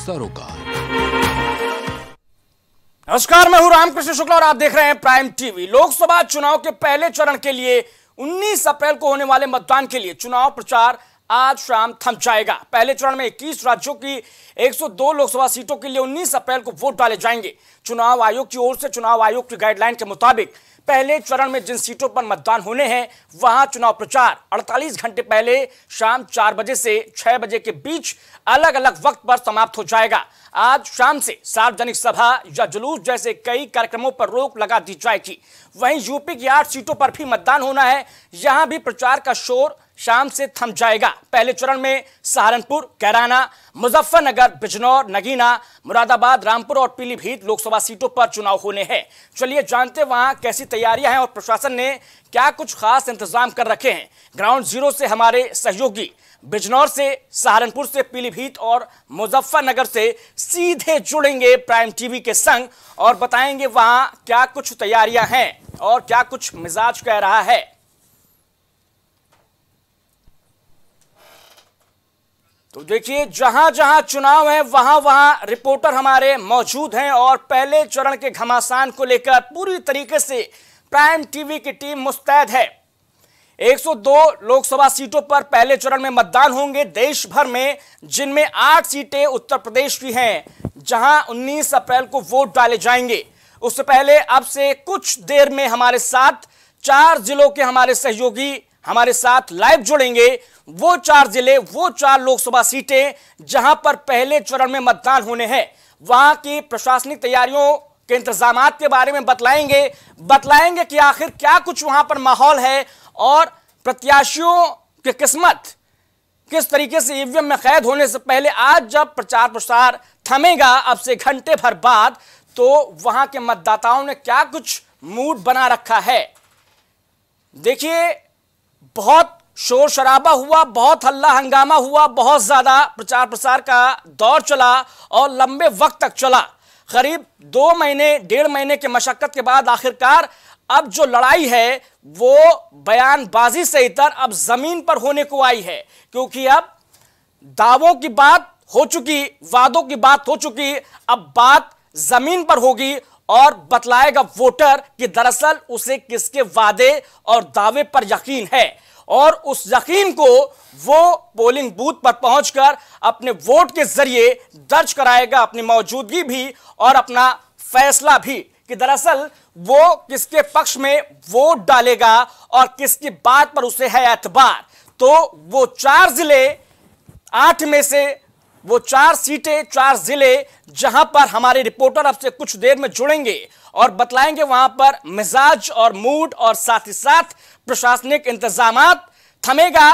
सरोकार। नमस्कार, मैं हूं रामकृष्ण शुक्ला और आप देख रहे हैं प्राइम टीवी। लोकसभा चुनाव के पहले चरण के लिए 19 अप्रैल को होने वाले मतदान के लिए चुनाव प्रचार आज शाम थम जाएगा। पहले चरण में 21 राज्यों की 102 लोकसभा सीटों के लिए 19 अप्रैल को वोट डाले जाएंगे। चुनाव आयोग की ओर से चुनाव आयोग की गाइडलाइन के मुताबिक पहले चरण में जिन सीटों पर मतदान होने हैं वहां चुनाव प्रचार 48 घंटे पहले शाम 4 बजे से 6 बजे के बीच अलग अलग वक्त पर समाप्त हो जाएगा। आज शाम से सार्वजनिक सभा या जुलूस जैसे कई कार्यक्रमों पर रोक लगा दी जाएगी। वहीं यूपी की 8 सीटों पर भी मतदान होना है, यहां भी प्रचार का शोर शाम से थम जाएगा। पहले चरण में सहारनपुर, कैराना, मुजफ्फरनगर, बिजनौर, नगीना, मुरादाबाद, रामपुर और पीलीभीत लोकसभा सीटों पर चुनाव होने हैं। चलिए जानते वहां कैसी तैयारियां हैं और प्रशासन ने क्या कुछ खास इंतजाम कर रखे हैं। ग्राउंड जीरो से हमारे सहयोगी बिजनौर से, सहारनपुर से, पीलीभीत और मुजफ्फरनगर से सीधे जुड़ेंगे प्राइम टीवी के संग और बताएंगे वहां क्या कुछ तैयारियां हैं और क्या कुछ मिजाज कह रहा है। तो देखिए, जहां जहां चुनाव है वहां वहां रिपोर्टर हमारे मौजूद हैं और पहले चरण के घमासान को लेकर पूरी तरीके से प्राइम टीवी की टीम मुस्तैद है। 102 लोकसभा सीटों पर पहले चरण में मतदान होंगे देश भर में, जिनमें 8 सीटें उत्तर प्रदेश की हैं, जहां 19 अप्रैल को वोट डाले जाएंगे। उससे पहले अब से कुछ देर में हमारे साथ 4 जिलों के हमारे सहयोगी हमारे साथ लाइव जुड़ेंगे। वो 4 जिले, वो 4 लोकसभा सीटें जहां पर पहले चरण में मतदान होने हैं, वहां की प्रशासनिक तैयारियों के इंतजामात के बारे में बतलाएंगे कि आखिर क्या कुछ वहां पर माहौल है और प्रत्याशियों की किस्मत किस तरीके से ईवीएम में कैद होने से पहले आज जब प्रचार प्रसार थमेगा अब से घंटे भर बाद, तो वहां के मतदाताओं ने क्या कुछ मूड बना रखा है। देखिए, बहुत शोर शराबा हुआ, बहुत हल्ला हंगामा हुआ, बहुत ज्यादा प्रचार प्रसार का दौर चला और लंबे वक्त तक चला। करीब 2 महीने 1.5 महीने के मशक्कत के बाद आखिरकार अब जो लड़ाई है वो बयानबाजी से इतर अब जमीन पर होने को आई है, क्योंकि अब दावों की बात हो चुकी, वादों की बात हो चुकी, अब बात जमीन पर होगी और बतलाएगा वोटर कि दरअसल उसे किसके वादे और दावे पर यकीन है और उस यकीन को वो पोलिंग बूथ पर पहुंचकर अपने वोट के जरिए दर्ज कराएगा, अपनी मौजूदगी भी और अपना फैसला भी कि दरअसल वो किसके पक्ष में वोट डालेगा और किसकी बात पर उसे है एतबार। तो वो 4 जिले, 8 में से वो 4 सीटें, 4 जिले जहां पर हमारे रिपोर्टर अब से कुछ देर में जुड़ेंगे और बतलाएंगे वहां पर मिजाज और मूड और साथ ही साथ प्रशासनिक इंतजामात। थमेगा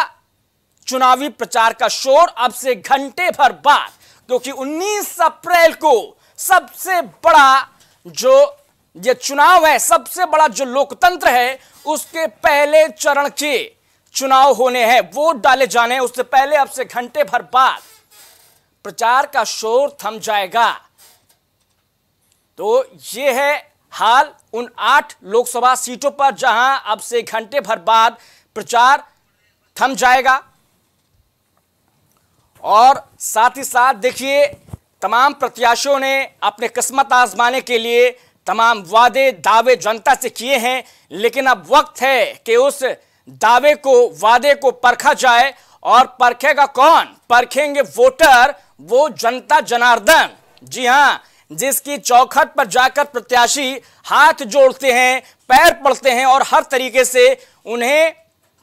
चुनावी प्रचार का शोर अब से घंटे भर बाद, क्योंकि 19 अप्रैल को सबसे बड़ा जो ये चुनाव है, सबसे बड़ा जो लोकतंत्र है, उसके पहले चरण के चुनाव होने हैं, वोट डाले जाने हैं। उससे पहले अब से घंटे भर बाद प्रचार का शोर थम जाएगा। तो ये है हाल उन 8 लोकसभा सीटों पर जहां अब से घंटे भर बाद प्रचार थम जाएगा। और साथ ही साथ देखिए, तमाम प्रत्याशियों ने अपने किस्मत आजमाने के लिए तमाम वादे दावे जनता से किए हैं, लेकिन अब वक्त है कि उस दावे को, वादे को परखा जाए। और परखेगा कौन? परखेंगे वोटर, वो जनता जनार्दन। जी हां, जिसकी चौखट पर जाकर प्रत्याशी हाथ जोड़ते हैं, पैर पड़ते हैं और हर तरीके से उन्हें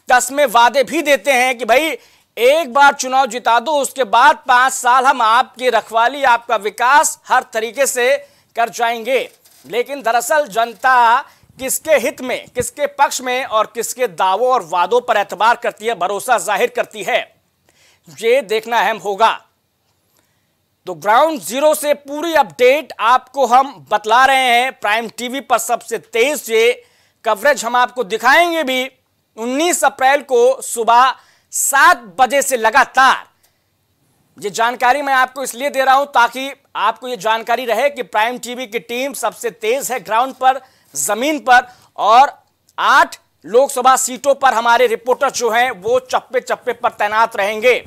कस्में वादे भी देते हैं कि भाई एक बार चुनाव जिता दो, उसके बाद 5 साल हम आपकी रखवाली, आपका विकास हर तरीके से कर जाएंगे। लेकिन दरअसल जनता किसके हित में, किसके पक्ष में और किसके दावों और वादों पर एतबार करती है, भरोसा जाहिर करती है, ये देखना अहम होगा। तो ग्राउंड जीरो से पूरी अपडेट आपको हम बतला रहे हैं। प्राइम टीवी पर सबसे तेज ये कवरेज हम आपको दिखाएंगे भी 19 अप्रैल को सुबह 7 बजे से लगातार। ये जानकारी मैं आपको इसलिए दे रहा हूं ताकि आपको ये जानकारी रहे कि प्राइम टीवी की टीम सबसे तेज है ग्राउंड पर, जमीन पर, और 8 लोकसभा सीटों पर हमारे रिपोर्टर जो हैं वो चप्पे चप्पे पर तैनात रहेंगे।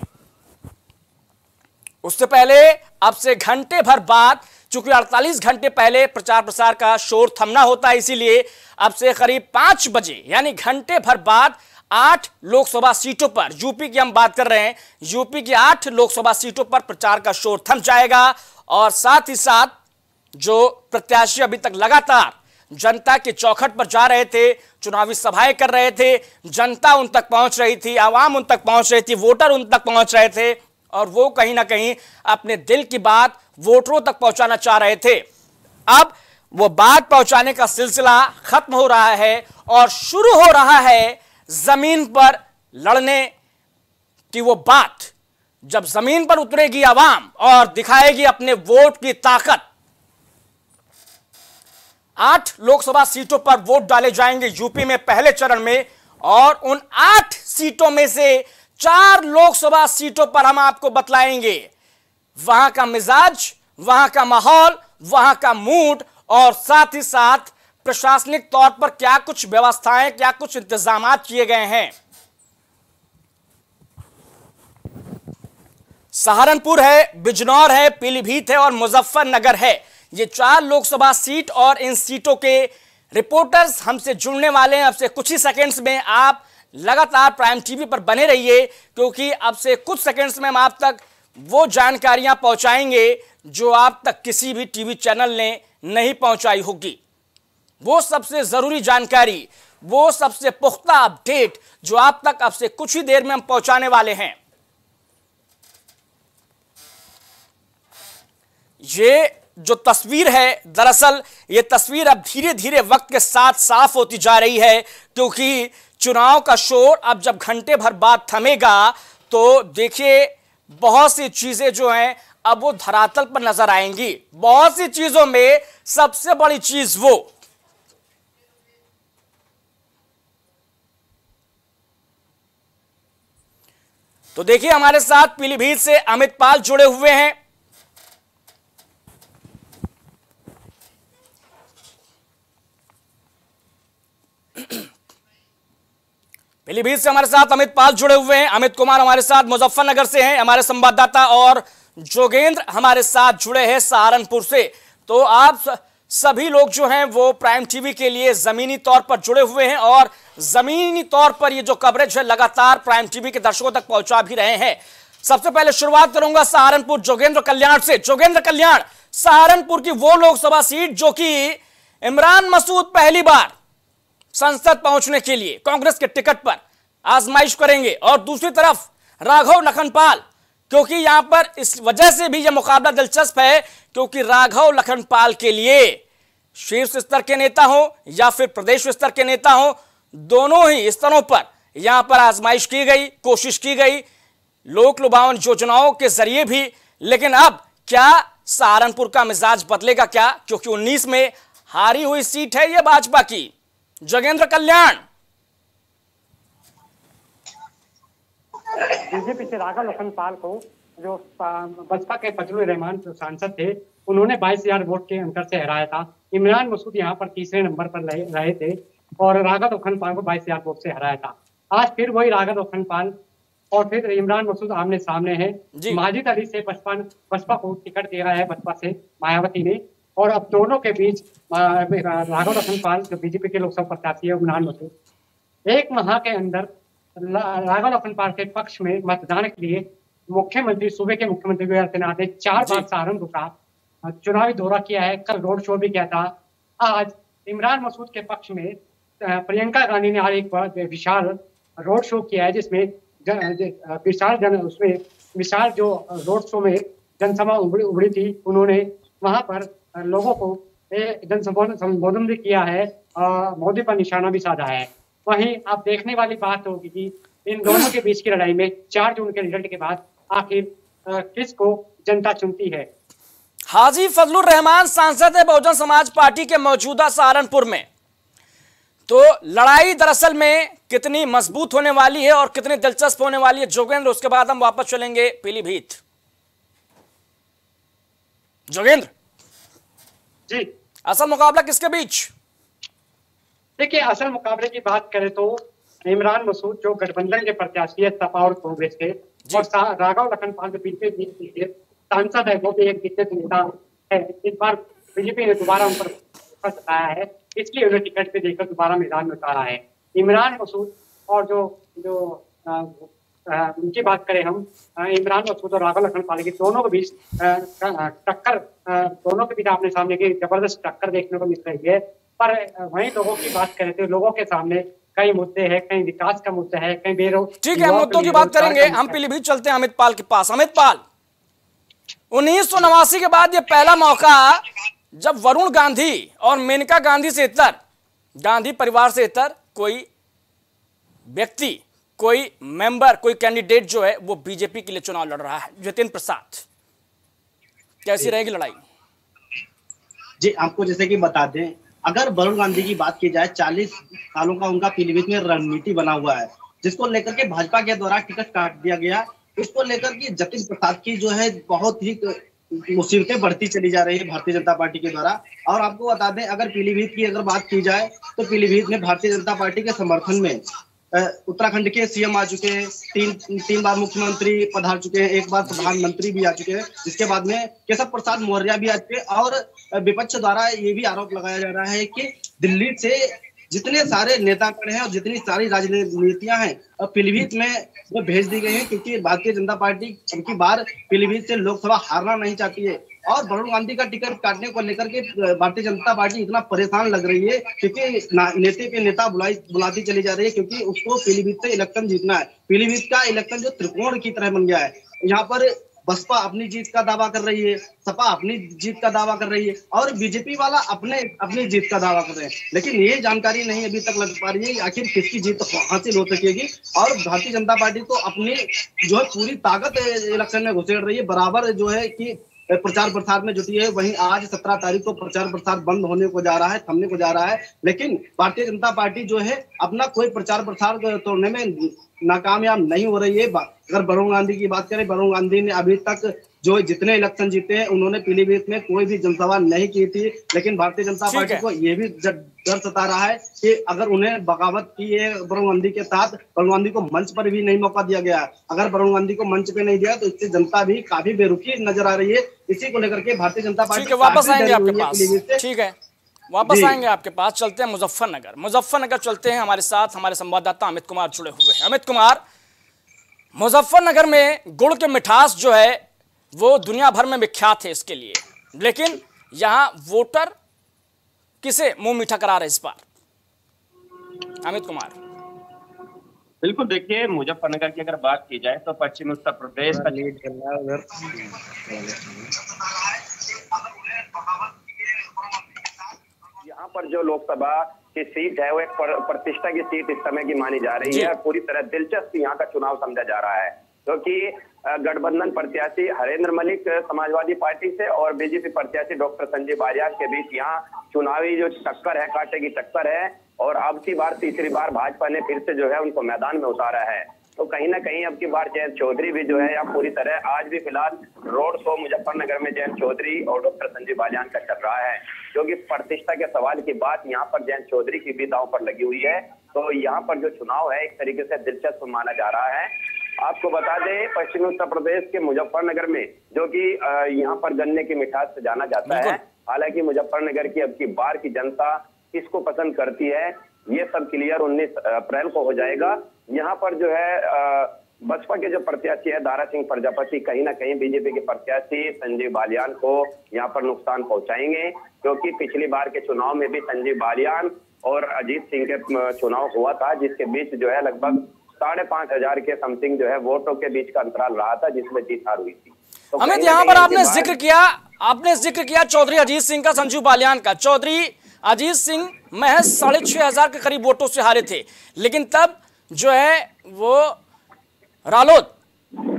उससे पहले अब से घंटे भर बाद, चूंकि 48 घंटे पहले प्रचार प्रसार का शोर थमना होता है, इसीलिए अब से करीब 5 बजे यानी घंटे भर बाद 8 लोकसभा सीटों पर, यूपी की हम बात कर रहे हैं, यूपी की 8 लोकसभा सीटों पर प्रचार का शोर थम जाएगा। और साथ ही साथ जो प्रत्याशी अभी तक लगातार जनता के चौखट पर जा रहे थे, चुनावी सभाएं कर रहे थे, जनता उन तक पहुंच रही थी, आवाम उन तक पहुंच रही थी, वोटर उन तक पहुंच रहे थे और वो कहीं ना कहीं अपने दिल की बात वोटरों तक पहुंचाना चाह रहे थे। अब वो बात पहुंचाने का सिलसिला खत्म हो रहा है और शुरू हो रहा है जमीन पर लड़ने की वो बात। जब जमीन पर उतरेगी आवाम और दिखाएगी अपने वोट की ताकत। 8 लोकसभा सीटों पर वोट डाले जाएंगे यूपी में पहले चरण में और उन 8 सीटों में से 4 लोकसभा सीटों पर हम आपको बतलाएंगे वहां का मिजाज, वहां का माहौल, वहां का मूड और साथ ही साथ प्रशासनिक तौर पर क्या कुछ व्यवस्थाएं, क्या कुछ इंतजाम किए गए हैं। सहारनपुर है, बिजनौर है, पीलीभीत है और मुजफ्फरनगर है। ये 4 लोकसभा सीट और इन सीटों के रिपोर्टर्स हमसे जुड़ने वाले हैं। अब से कुछ ही सेकंड्स में आप लगातार प्राइम टीवी पर बने रहिए, क्योंकि अब से कुछ सेकंड्स में हम आप तक वो जानकारियां पहुंचाएंगे जो आप तक किसी भी टीवी चैनल ने नहीं पहुंचाई होगी। वो सबसे जरूरी जानकारी, वो सबसे पुख्ता अपडेट जो आप तक अब से कुछ ही देर में हम पहुंचाने वाले हैं। ये जो तस्वीर है, दरअसल ये तस्वीर अब धीरे धीरे वक्त के साथ साफ होती जा रही है, क्योंकि चुनाव का शोर अब जब घंटे भर बाद थमेगा तो देखिए बहुत सी चीजें जो हैं अब वो धरातल पर नजर आएंगी। बहुत सी चीजों में सबसे बड़ी चीज वो तो देखिए हमारे साथ पीलीभीत से अमित पाल जुड़े हुए हैं। पीलीभीत से हमारे साथ अमित पाल जुड़े हुए हैं। अमित कुमार हमारे साथ मुजफ्फरनगर से हैं, हमारे संवाददाता, और जोगेंद्र हमारे साथ जुड़े हैं सहारनपुर से। तो आप सभी लोग जो हैं वो प्राइम टीवी के लिए जमीनी तौर पर जुड़े हुए हैं और जमीनी तौर पर ये जो कवरेज है लगातार प्राइम टीवी के दर्शकों तक पहुंचा भी रहे हैं। सबसे पहले शुरुआत करूंगा सहारनपुर जोगेंद्र कल्याण से। जोगेंद्र कल्याण, सहारनपुर की वो लोकसभा सीट जो कि इमरान मसूद पहली बार संसद पहुंचने के लिए कांग्रेस के टिकट पर आजमाइश करेंगे, और दूसरी तरफ राघव लखनपाल, क्योंकि यहां पर इस वजह से भी यह मुकाबला दिलचस्प है क्योंकि राघव लखनपाल के लिए शीर्ष स्तर के नेता हो या फिर प्रदेश स्तर के नेता हो, दोनों ही स्तरों पर यहां पर आजमाइश की गई, कोशिश की गई लोक लुभावन योजनाओं के जरिए भी। लेकिन अब क्या सहारनपुर का मिजाज बदलेगा क्या, क्योंकि 19 में हारी हुई सीट है यह भाजपा की। जोगेंद्र कल्याण, बीजेपी से राघव लखनपाल को, जो बसपा के फजलुर रहमान जो सांसद थे, उन्होंने 22,000 वोट के अंतर से हराया था। इमरान मसूद यहाँ पर तीसरे नंबर पर रहे थे और राघव लखनपाल को 22,000 वोट से हराया था। आज फिर वही राघव लखनपाल और फिर इमरान मसूद आमने सामने हैं। माजिद अली से बसपा को टिकट दे रहा है, बसपा से मायावती ने, और अब दोनों के बीच राघव लखनपाल जो बीजेपी के लोकसभा प्रत्याशी है, इमरान मसूद, 1 माह के अंदर राघव लखनपाल के पक्ष में मतदान के लिए मुख्यमंत्री, सूबे के मुख्यमंत्री योगी आदित्यनाथ ने 4 बार सहारनपुर का चुनावी दौरा किया है। कल रोड शो भी किया था। आज इमरान मसूद के पक्ष में प्रियंका गांधी ने आज एक विशाल रोड शो किया है, जिसमें विशाल जो रोड शो में जनसभा उभरी थी। उन्होंने वहां पर लोगों को संबोधन भी किया है, मोदी पर निशाना भी साधा है। वहीं अब देखने वाली बात होगी कि इन दोनों के बीच की लड़ाई में 4 जून के रिजल्ट के बाद आखिर किसको जनता चुनती है। हाजी फजलुर रहमान सांसद है बहुजन समाज पार्टी के मौजूदा सहारनपुर में, तो लड़ाई दरअसल में कितनी मजबूत होने वाली है और कितनी दिलचस्प होने वाली है जोगेंद्र, उसके बाद हम वापस चलेंगे पीलीभीत। जोगेंद्र जी, असल मुकाबला किसके बीच? देखिए, असल मुकाबले की बात करें तो इमरान मसूद जो गठबंधन के प्रत्याशी है सपा और कांग्रेस के, और राघव लखनपाल जो बीजेपी सांसद है वो भी एक दिग्गज नेता है। इस बार बीजेपी ने दोबारा उन पर फोकस लगाया है, इसलिए उन्हें टिकट पे देकर दोबारा मैदान में उतारा है। इमरान मसूद और जो जो उनकी बात करें हम, इमरान मसूद और राघव लखनपाल की दोनों के बीच टक्कर, दोनों के बीच आमने सामने की जबरदस्त टक्कर देखने को मिल रही है। पर वहीं लोगों की बात करें तो लोगों के सामने कई मुद्दे हैं, कहीं विकास का मुद्दा है, कहीं बेरोजगार। ठीक है, मुद्दों की बात करेंगे। हम पीलीभीत चलते हैं अमित पाल के पास। अमित पाल, 1989 के बाद यह पहला मौका जब वरुण गांधी और मेनका गांधी से इतर, गांधी परिवार से इतर कोई व्यक्ति, कोई मेंबर, कोई कैंडिडेट जो है वो बीजेपी के लिए चुनाव लड़ रहा है। जितिन प्रसाद, कैसी रहेगी लड़ाई? जी, आपको जैसे कि बता दें, अगर वरुण गांधी की बात की जाए, 40 सालों का उनका पीलीभीत में रणनीति बना हुआ है, जिसको लेकर के भाजपा के द्वारा टिकट काट दिया गया। उसको लेकर के जतिन प्रसाद की जो है बहुत ही मुसीबतें बढ़ती चली जा रही है भारतीय जनता पार्टी के द्वारा। और आपको बता दें, अगर पीलीभीत की अगर बात की जाए तो पीलीभीत में भारतीय जनता पार्टी के समर्थन में उत्तराखंड के सीएम आ चुके हैं, तीन बार मुख्यमंत्री पधार चुके हैं, एक बार प्रधानमंत्री भी आ चुके हैं, जिसके बाद में केशव प्रसाद मौर्य भी आ चुके हैं। और विपक्ष द्वारा ये भी आरोप लगाया जा रहा है कि दिल्ली से जितने सारे नेतागण हैं और जितनी सारी राजनीतियां हैं और पीलीभीत में वो भेज दी गई हैं, क्योंकि भारतीय जनता पार्टी की बार पीलीभीत से लोकसभा हारना नहीं चाहती है। और वरुण गांधी का टिकट काटने को लेकर के भारतीय जनता पार्टी इतना परेशान लग रही है, क्योंकि नेता पे नेता बुलाती चली जा रही है, क्योंकि उसको पीलीभीत से इलेक्शन जीतना है। पीलीभीत का इलेक्शन जो त्रिकोण की तरह बन गया है। यहाँ पर बसपा अपनी जीत का दावा कर रही है, सपा अपनी जीत का दावा कर रही है और बीजेपी वाला अपनी जीत का दावा कर रहे हैं। लेकिन ये जानकारी नहीं अभी तक लग पा रही है आखिर किसकी जीत हासिल हो सकेगी। और भारतीय जनता पार्टी तो अपनी जो है पूरी ताकत इलेक्शन में घुसेड़ रही है, बराबर जो है कि प्रचार प्रसार में जुटी है। वहीं आज 17 तारीख को प्रचार प्रसार बंद होने को जा रहा है, थमने को जा रहा है, लेकिन भारतीय जनता पार्टी जो है अपना कोई प्रचार प्रसार तोड़ने में नाकामयाब नहीं हो रही है। अगर वरुण गांधी की बात करें, वरुण गांधी ने अभी तक जो जितने इलेक्शन जीते हैं उन्होंने पीलीभीत में कोई भी जनसभा नहीं की थी। लेकिन भारतीय जनता पार्टी को यह भी डर सता रहा है कि अगर उन्हें बगावत की है वरुण गांधी के साथ, वरुण गांधी को मंच पर भी नहीं मौका दिया गया। अगर वरुण गांधी को मंच पे नहीं दिया तो इससे जनता भी काफी बेरुखी नजर आ रही है। इसी को लेकर के भारतीय जनता पार्टी वापस आएंगे आपके पास। ठीक है, वापस आएंगे आपके पास। चलते हैं मुजफ्फरनगर चलते हैं। हमारे साथ हमारे संवाददाता अमित कुमार जुड़े हुए हैं। अमित कुमार, मुजफ्फरनगर में गुड़ के मिठास जो है वो दुनिया भर में विख्यात है इसके लिए, लेकिन यहां वोटर किसे मुंह मीठा करा रहे इस बार? अमित कुमार। बिल्कुल, देखिए मुजफ्फरनगर की अगर बात की जाए तो पश्चिमी उत्तर प्रदेश का लीड करना है उधर। यहाँ पर जो लोकसभा की सीट है वो एक प्रतिष्ठा की सीट इस समय की मानी जा रही है। पूरी तरह दिलचस्प यहाँ का चुनाव समझा जा रहा है, क्योंकि गठबंधन प्रत्याशी हरेंद्र मलिक समाजवादी पार्टी से और बीजेपी प्रत्याशी डॉक्टर संजय बालियान के बीच यहाँ चुनावी जो टक्कर है, कांटे की टक्कर है। और अब की बार तीसरी बार भाजपा ने फिर से जो है उनको मैदान में उतारा है। तो कहीं ना कहीं अब की बार जयंत चौधरी भी जो है यहाँ पूरी तरह, आज भी फिलहाल रोड शो मुजफ्फरनगर में जयंत चौधरी और डॉक्टर संजय बालियान का चल रहा है, क्योंकि प्रतिष्ठा के सवाल की बात यहाँ पर जयंत चौधरी की भी दांव पर लगी हुई है। तो यहाँ पर जो चुनाव है एक तरीके से दिलचस्प माना जा रहा है। आपको बता दें, पश्चिमी उत्तर प्रदेश के मुजफ्फरनगर में जो कि यहाँ पर गन्ने की मिठास से जाना जाता है, हालांकि मुजफ्फरनगर की अब की बार की जनता किसको पसंद करती है ये सब क्लियर 19 अप्रैल को हो जाएगा। यहाँ पर जो है बसपा के जो प्रत्याशी है दारा सिंह प्रजापति कहीं ना कहीं बीजेपी के प्रत्याशी संजय बालियान को यहाँ पर नुकसान पहुंचाएंगे, क्योंकि पिछली बार के चुनाव में भी संजय बालियान और अजीत सिंह के चुनाव हुआ था, जिसके बीच जो है लगभग 5,500 के समथिंग जो है वोटों के बीच का अंतराल रहा था, जिसमें जीत हार हुई थी। तो अमित, यहाँ पर आपने जिक्र किया चौधरी अजीत सिंह का, संजू बालियान का। चौधरी अजीत सिंह महज 6,500 के करीब वोटों से हारे थे, लेकिन तब जो है वो रालोद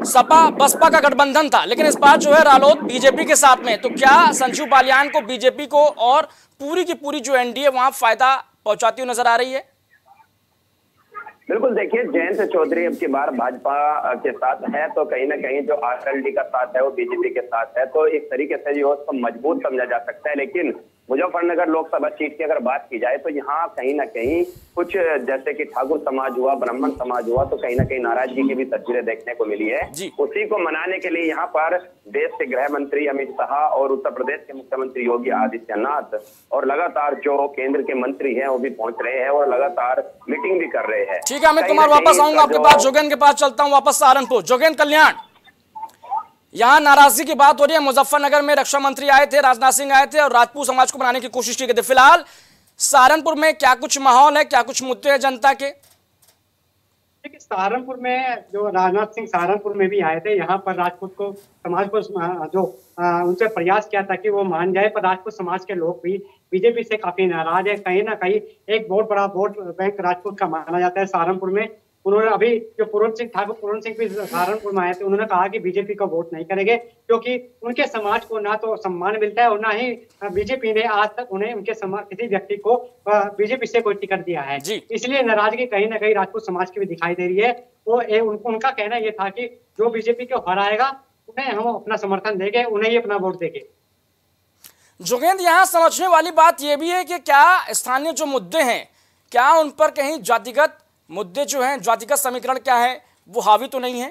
सपा बसपा का गठबंधन था, लेकिन इस बार जो है रालोद बीजेपी के साथ में। तो क्या संजू बालियान को, बीजेपी को और पूरी की पूरी जो एनडीए वहां फायदा पहुंचाती हुई नजर आ रही है? बिल्कुल, देखिए जयंत चौधरी अब की बार भाजपा के साथ है, तो कहीं ना कहीं जो आरएलडी का साथ है वो बीजेपी के साथ है, तो एक तरीके से जो उसको मजबूत समझा जा सकता है। लेकिन मुजफ्फरनगर लोकसभा सीट की अगर बात की जाए तो यहाँ कहीं ना कहीं कुछ जैसे कि ठाकुर समाज हुआ, ब्राह्मण समाज हुआ, तो कहीं ना कहीं नाराजगी की भी तस्वीरें देखने को मिली है। उसी को मनाने के लिए यहाँ पर देश के गृह मंत्री अमित शाह और उत्तर प्रदेश के मुख्यमंत्री योगी आदित्यनाथ और लगातार जो केंद्र के मंत्री हैं वो भी पहुंच रहे हैं और लगातार मीटिंग भी कर रहे हैं। ठीक है अमित कुमार, वापस आऊंगा आपके पास, जोगेन के पास चलता हूं, वापस सहारनपुर। जोगेन कल्याण, यहाँ नाराजगी की बात हो रही है। मुजफ्फरनगर में रक्षा मंत्री आए थे, राजनाथ सिंह आए थे और राजपूत समाज को बनाने की कोशिश की गई थी। फिलहाल सहारनपुर में क्या कुछ माहौल है, क्या कुछ मुद्दे हैं जनता के? देखिए, सहारनपुर में जो राजनाथ सिंह सहारनपुर में भी आए थे, यहाँ पर राजपूत को समाज को जो उनसे प्रयास किया था कि वो मान जाए, पर राजपूत समाज के लोग भी बीजेपी से काफी नाराज है। कहीं ना कहीं एक बहुत बड़ा वोट बैंक राजपूत का माना जाता है सहारनपुर में। उन्होंने अभी जो पूर्ण सिंह भी सहारनपुर में आए थे, उन्होंने कहा कि बीजेपी को वोट नहीं करेंगे क्योंकि उनके समाज को ना तो सम्मान मिलता है और ना ही बीजेपी ने आज तक उन्हें उनके समाज किसी व्यक्ति को बीजेपी से कोई टिकट दिया है। इसलिए नाराजगी कहीं ना कहीं राजपूत समाज की भी दिखाई दे रही है। वो उनका कहना ये था कि जो बीजेपी को हराएगा उन्हें हम अपना समर्थन देंगे, उन्हें ही अपना वोट देंगे। जोगेंद्र, यहाँ समझने वाली बात यह भी है कि क्या स्थानीय जो मुद्दे हैं, क्या उन पर कहीं जातिगत मुद्दे जो हैं, जातिगत समीकरण क्या है, वो हावी तो नहीं है?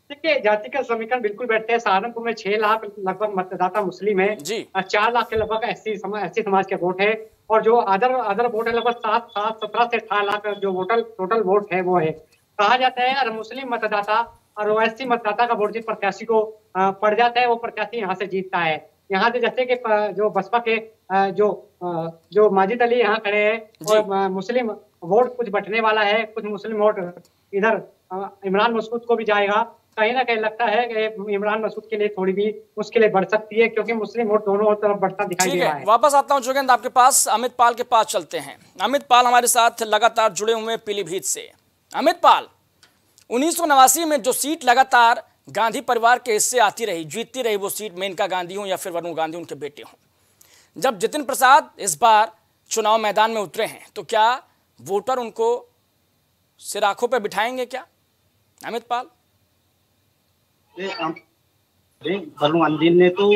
देखिए, जातिगत समीकरण बिल्कुल बैठते हैं। सहारनपुर में 6 लाख लगभग मतदाता मुस्लिम है, 4 लाख के लगभग एससी समाज के वोट है और जो अदर वोट है लगभग 17 से 18 लाख जो टोटल वोट है वो है। कहा जाता है अगर मुस्लिम मतदाता और ओवैसी मतदाता का वोट जिस प्रत्याशी को पड़ जाता है वो प्रत्याशी यहाँ से जीतता है। यहाँ से जैसे कि जो बसपा के जो माजिद अली यहाँ खड़े हैं और मुस्लिम वोट कुछ बंटने वाला है, कुछ मुस्लिम वोट इधर इमरान मसूद को भी जाएगा। कहीं ना कहीं लगता है कि इमरान मसूद के लिए थोड़ी भी मुश्किलें बढ़ सकती है क्योंकि मुस्लिम वोट दोनों तरफ बढ़ता दिखाई दे रहा है। वापस आता हूं जोगेंद्र आपके पास, अमित पाल के पास चलते हैं। अमित पाल हमारे साथ लगातार जुड़े हुए पीलीभीत से। अमित पाल, 1989 में जो सीट लगातार गांधी परिवार के हिस्से आती रही, जीतती रही, वो सीट मेनका गांधी हो या फिर वरुण गांधी उनके बेटे हों, जब जितिन प्रसाद इस बार चुनाव मैदान में उतरे हैं तो क्या वोटर उनको सिर आंखों पर बिठाएंगे क्या? अमित पाल, वरुण गांधी ने तो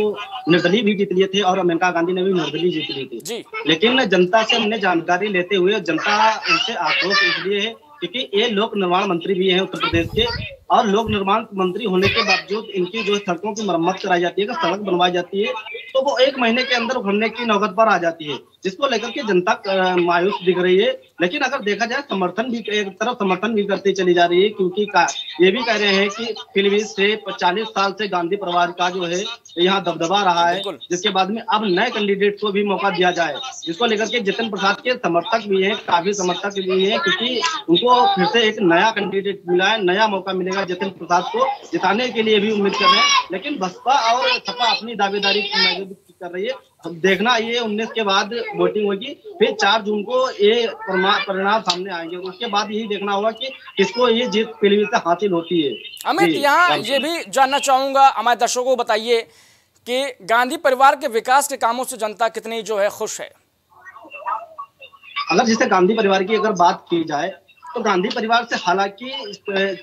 निर्दलीय भी जीत लिए थे और मेनका गांधी ने भी निर्दलीय जीत ली थी, लेकिन जनता से हमने जानकारी लेते हुए जनता उनसे आक्रोश इसलिए है क्योंकि ये लोक निर्माण मंत्री भी हैं उत्तर प्रदेश के और लोक निर्माण मंत्री होने के बावजूद इनकी जो सड़कों की मरम्मत कराई जाती है, सड़क बनवाई जाती है तो वो 1 महीने के अंदर उखड़ने की नौबत पर आ जाती है, जिसको लेकर के जनता मायूस दिख रही है। लेकिन अगर देखा जाए समर्थन भी एक तरफ समर्थन भी करती चली जा रही है क्योंकि ये भी कह रहे हैं कि पीलीभीत से 40 साल से गांधी परिवार का जो है यहाँ दबदबा रहा है, जिसके बाद में अब नए कैंडिडेट को भी मौका दिया जाए, जिसको लेकर के जितिन प्रसाद के समर्थक भी है, काफी समर्थक भी है क्योंकि उनको फिर से एक नया कैंडिडेट मिला है, नया मौका मिलेगा जितिन प्रसाद को जिताने के लिए भी उम्मीद कर रहे हैं। लेकिन बसपा और सपा अपनी दावेदारी कर रही है। अब देखना ये 19 के बाद वोटिंग होगी, फिर 4 जून को ये परिणाम सामने आएंगे, उसके बाद यही देखना होगा कि किसको ये जीत पीलीभीत से हासिल होती है। अमित, यहाँ ये भी जानना चाहूंगा, हमारे दर्शकों को बताइए कि गांधी परिवार के विकास के कामों से जनता कितनी जो है खुश है? अगर जैसे गांधी परिवार की अगर बात की जाए तो गांधी परिवार से हालांकि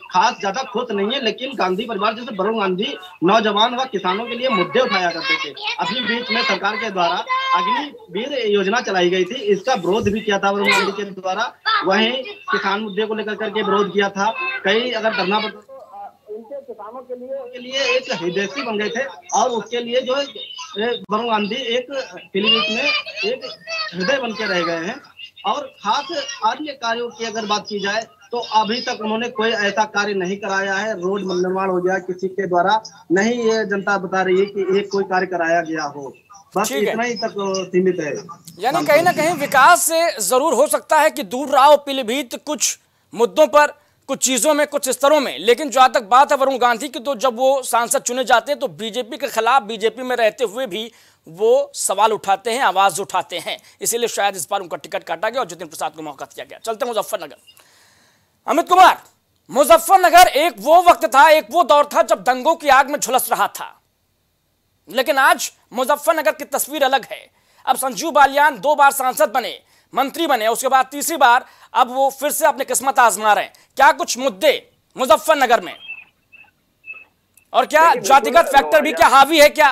खास ज्यादा खुश नहीं है, लेकिन गांधी परिवार जैसे वरुण गांधी नौजवान व किसानों के लिए मुद्दे उठाया करते थे। अभी बीच में सरकार के द्वारा अग्निवीर योजना चलाई गई थी, इसका विरोध भी किया था वरुण गांधी के द्वारा, वहीं किसान मुद्दे को लेकर करके विरोध किया था। कई अगर धरना पड़ता तो उनके किसानों के लिए एक हितैषी बन गए थे और उसके लिए जो वरुण गांधी एक पीलीभीत में एक हृदय बन के रह गए हैं। और खास अन्य कार्यों की अगर बात की जाए तो अभी तक उन्होंने कोई ऐसा कार्य नहीं कराया है, रोड निर्माण हो गया किसी के द्वारा नहीं, ये जनता बता रही है कि एक कोई कार्य कराया गया हो, बस इतना ही तक सीमित है। यानी कहीं ना कहीं विकास से जरूर हो सकता है कि दूर रहा हो पीलीभीत कुछ मुद्दों पर, कुछ चीजों में, कुछ स्तरों में, लेकिन जहां तक बात है वरुण गांधी की, तो जब वो सांसद चुने जाते हैं तो बीजेपी के खिलाफ, बीजेपी में रहते हुए भी वो सवाल उठाते हैं, आवाज उठाते हैं, इसीलिए शायद इस बार उनका टिकट काटा गया और जितिन प्रसाद को मौका दिया गया। चलते मुजफ्फरनगर। अमित कुमार, मुजफ्फरनगर एक वो वक्त था, एक वो दौर था जब दंगों की आग में झुलस रहा था, लेकिन आज मुजफ्फरनगर की तस्वीर अलग है। अब संजीव बालियान 2 बार सांसद बने, मंत्री बने, उसके बाद तीसरी बार अब वो फिर से अपनी किस्मत आजमा रहे हैं। क्या कुछ मुद्दे मुजफ्फरनगर में और क्या जातिगत फैक्टर भी क्या हावी है क्या?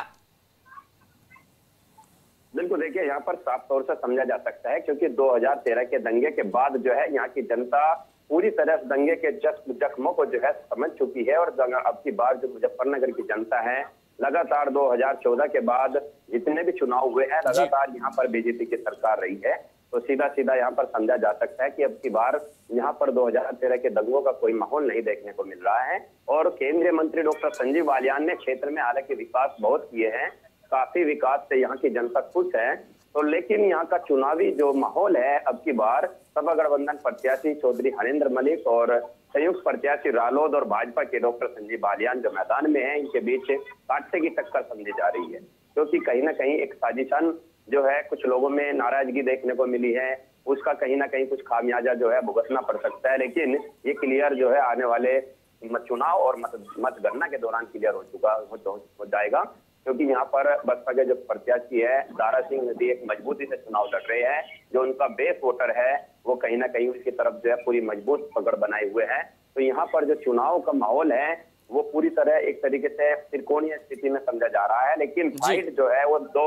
बिल्कुल, देखिए यहाँ पर साफ तौर से समझा जा सकता है, क्योंकि 2013 के दंगे के बाद जो है यहाँ की जनता पूरी तरह से दंगे के जख्मों को जो है समझ चुकी है। और अब की बार जो मुजफ्फरनगर की जनता है, लगातार 2014 के बाद जितने भी चुनाव हुए हैं, लगातार यहाँ पर बीजेपी की सरकार रही है। तो सीधा सीधा यहाँ पर समझा जा सकता है कि अब की बार यहाँ पर 2013 के दंगों का कोई माहौल नहीं देखने को मिल रहा है। और केंद्रीय मंत्री डॉक्टर संजीव बालियान ने क्षेत्र में हालांकि विकास बहुत किए हैं, काफी विकास से यहाँ की जनता खुश है। तो लेकिन यहाँ का चुनावी जो माहौल है, अब की बार सपा गठबंधन प्रत्याशी चौधरी हरेंद्र मलिक और संयुक्त प्रत्याशी रालोद और भाजपा के डॉक्टर संजीव बालियान जो मैदान में है, इनके बीच कांटे की टक्कर समझी जा रही है। क्योंकि कहीं ना कहीं एक साजिशन जो है, कुछ लोगों में नाराजगी देखने को मिली है, उसका कहीं ना कहीं कुछ खामियाजा जो है भुगतना पड़ सकता है। लेकिन ये क्लियर जो है आने वाले चुनाव और मतगणना के दौरान क्लियर हो जाएगा। क्योंकि यहाँ पर बसपा के जो प्रत्याशी है दारा सिंह नदी एक मजबूती से चुनाव लड़ रहे हैं। जो उनका बेस वोटर है वो कहीं ना कहीं उसकी तरफ जो है पूरी मजबूत पकड़ बनाए हुए हैं। तो यहाँ पर जो चुनाव का माहौल है वो पूरी तरह एक तरीके से त्रिकोणीय स्थिति में समझा जा रहा है। लेकिन फाइट जो है वो दो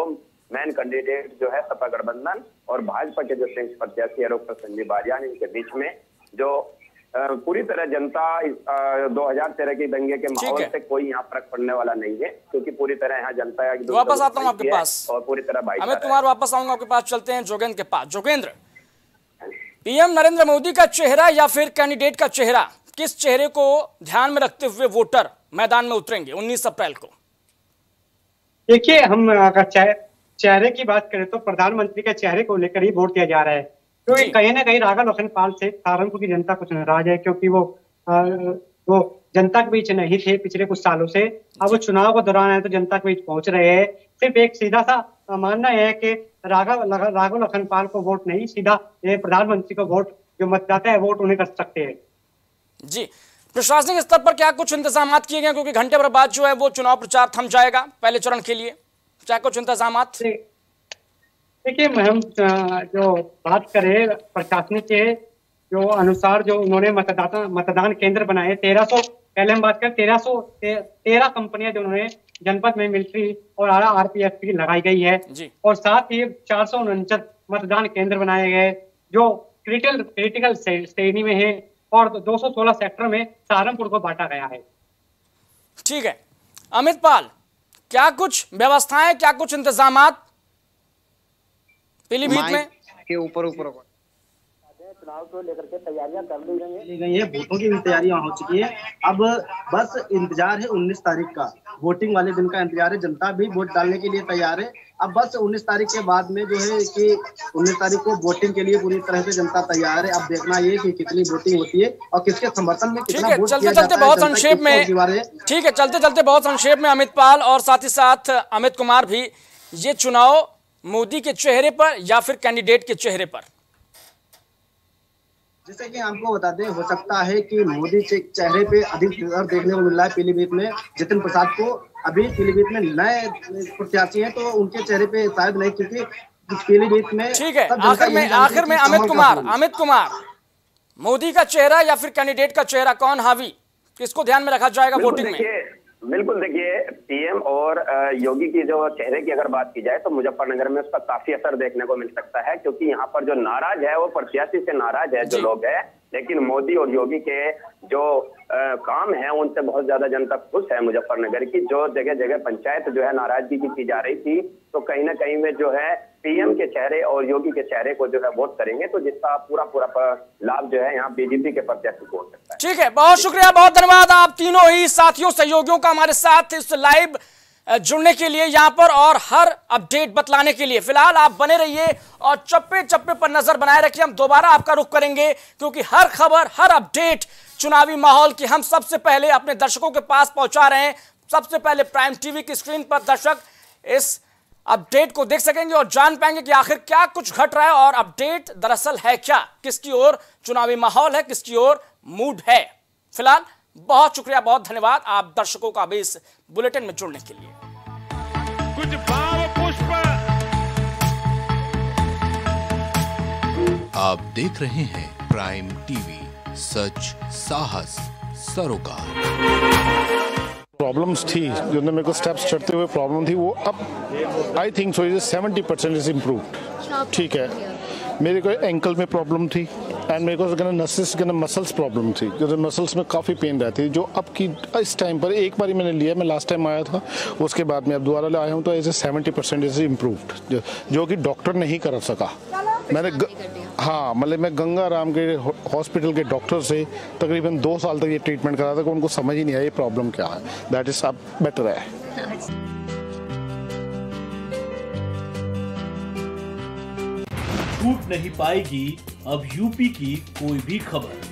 मैन कैंडिडेट जो है सपा गठबंधन और भाजपा के जो संयुक्त प्रत्याशी है डॉक्टर संजीव बालियान, इनके बीच में जो पूरी तरह जनता 2013 के दंगे के माहौल से कोई यहाँ फर्क पड़ने वाला नहीं है। क्योंकि पूरी तरह यहाँ जनता वापस आता हूँ आपके पास और पूरी तरह अमित कुमार वापस आऊंगा आपके पास। चलते हैं जोगेंद्र के पास। जोगेंद्र, पीएम नरेंद्र मोदी का चेहरा या फिर कैंडिडेट का चेहरा, किस चेहरे को ध्यान में रखते हुए वोटर मैदान में उतरेंगे 19 अप्रैल को? देखिए, हम अगर चेहरे की बात करें तो प्रधानमंत्री के चेहरे को लेकर ही वोट दिया जा रहा है। क्योंकि कहीं ना कहीं राघव लोखनपाल से सहारनपुर की जनता कुछ नाराज है, क्योंकि वो जनता के बीच नहीं थे पिछले कुछ सालों से। अब वो चुनाव के दौरान है तो जनता के बीच पहुंच रहे हैं। सिर्फ एक सीधा सा मानना है कि राघव लोखनपाल को वोट नहीं, सीधा प्रधानमंत्री को वोट, जो मतदाता है वोट उन्हें कर सकते हैं। जी, प्रशासनिक स्तर पर क्या कुछ इंतजाम किए गए? क्योंकि घंटे भर बाद जो है वो चुनाव प्रचार थम जाएगा पहले चरण के लिए, क्या कुछ इंतजाम? देखिए, हम जो बात करें प्रशासनिक के जो अनुसार, जो उन्होंने मतदान केंद्र बनाए 1300, पहले हम बात करें 13 कंपनियां जो उन्होंने जनपद में मिलिट्री और आरपीएफ की लगाई गई है। और साथ ही 449 मतदान केंद्र बनाए गए जो क्रिटिकल श्रेणी में है और 216 सेक्टर में सहारनपुर को बांटा गया है। ठीक है अमित पाल, क्या कुछ व्यवस्थाएं, क्या कुछ इंतजामात पीलीभीत में के ऊपर चुनाव को लेकर के तैयारियां कर ली गई है, वोटों की भी तैयारियां हो चुकी है। अब बस इंतजार है 19 तारीख का, वोटिंग वाले दिन का इंतजार है। जनता भी वोट डालने के लिए तैयार है। अब बस 19 तारीख के बाद में जो है कि 19 तारीख को वोटिंग के लिए पूरी तरह से जनता तैयार है। अब देखना ये कि कितनी वोटिंग होती है और किसके समर्थन में कितना वोट किया जाता है। बहुत संक्षेप में, ठीक है, चलते चलते बहुत संक्षेप में अमित पाल और साथ ही साथ अमित कुमार भी, ये चुनाव मोदी के चेहरे पर या फिर कैंडिडेट के चेहरे पर? जैसे कि आपको बता दें, हो सकता है कि मोदी के चेहरे पे अधिक देखने को मिल रहा है पीलीभीत में। जितिन प्रसाद को अभी पीलीभीत में नए प्रत्याशी हैं तो उनके चेहरे पे शायद नहीं, क्योंकि पीलीभीत में। ठीक है, आखिर में अमित कुमार, मोदी का चेहरा या फिर कैंडिडेट का चेहरा, कौन हावी, किसको ध्यान में रखा जाएगा वोटिंग में? बिल्कुल, देखिए पीएम और योगी की जो चेहरे की अगर बात की जाए तो मुजफ्फरनगर में उसका काफी असर देखने को मिल सकता है। क्योंकि यहाँ पर जो नाराज है वो प्रत्याशी से नाराज है जो लोग है, लेकिन मोदी और योगी के जो काम है उनसे बहुत ज्यादा जनता खुश है। मुजफ्फरनगर की जो जगह जगह पंचायत जो है नाराजगी की जा रही थी, तो कहीं ना कहीं में जो है पीएम के चेहरे और योगी के चेहरे को जो है वोट करेंगे, तो जिसका पूरा लाभ जो है यहाँ बीजेपी के प्रत्याशी को हो सकता है। ठीक है, बहुत शुक्रिया, बहुत धन्यवाद आप तीनों ही साथियों सहयोगियों का हमारे साथ इस लाइव जुड़ने के लिए यहाँ पर और हर अपडेट बतलाने के लिए। फिलहाल आप बने रहिए और चप्पे चप्पे पर नजर बनाए रखिए। हम दोबारा आपका रुख करेंगे क्योंकि हर खबर, हर अपडेट चुनावी माहौल की हम सबसे पहले अपने दर्शकों के पास पहुंचा रहे हैं। सबसे पहले प्राइम टीवी की स्क्रीन पर दर्शक इस अपडेट को देख सकेंगे और जान पाएंगे कि आखिर क्या कुछ घट रहा है और अपडेट दरअसल है क्या, किसकी ओर चुनावी माहौल है, किसकी ओर मूड है। फिलहाल बहुत शुक्रिया, बहुत धन्यवाद आप दर्शकों का भी इस बुलेटिन में जुड़ने के लिए। कुछ भाव पुष्प आप देख रहे हैं प्राइम टीवी, सच साहस सरोकार। प्रॉब्लम्स थी जो मेरे को स्टेप्स चढ़ते हुए प्रॉब्लम थी वो अब I think so 70% is improved. ठीक है, मेरे को एंकल में प्रॉब्लम थी एंड मेरे को नसेस मसल्स प्रॉब्लम थी, जो मसल्स में काफ़ी पेन रहती है, जो अब की इस टाइम पर एक बार ही मैंने लिया, मैं लास्ट टाइम आया था, उसके बाद मैं अब दोबारा आया हूँ, तो ऐसे 70% इज इम्प्रूव्ड, जो कि डॉक्टर नहीं कर सका। मैंने हाँ, मतलब मैं गंगा राम के हॉस्पिटल के डॉक्टर से तकरीबन 2 साल तक ये ट्रीटमेंट करा था कि उनको समझ ही नहीं आया ये प्रॉब्लम क्या है। दैट इज अब बेटर है। छूट नहीं पाएगी अब यूपी की कोई भी खबर।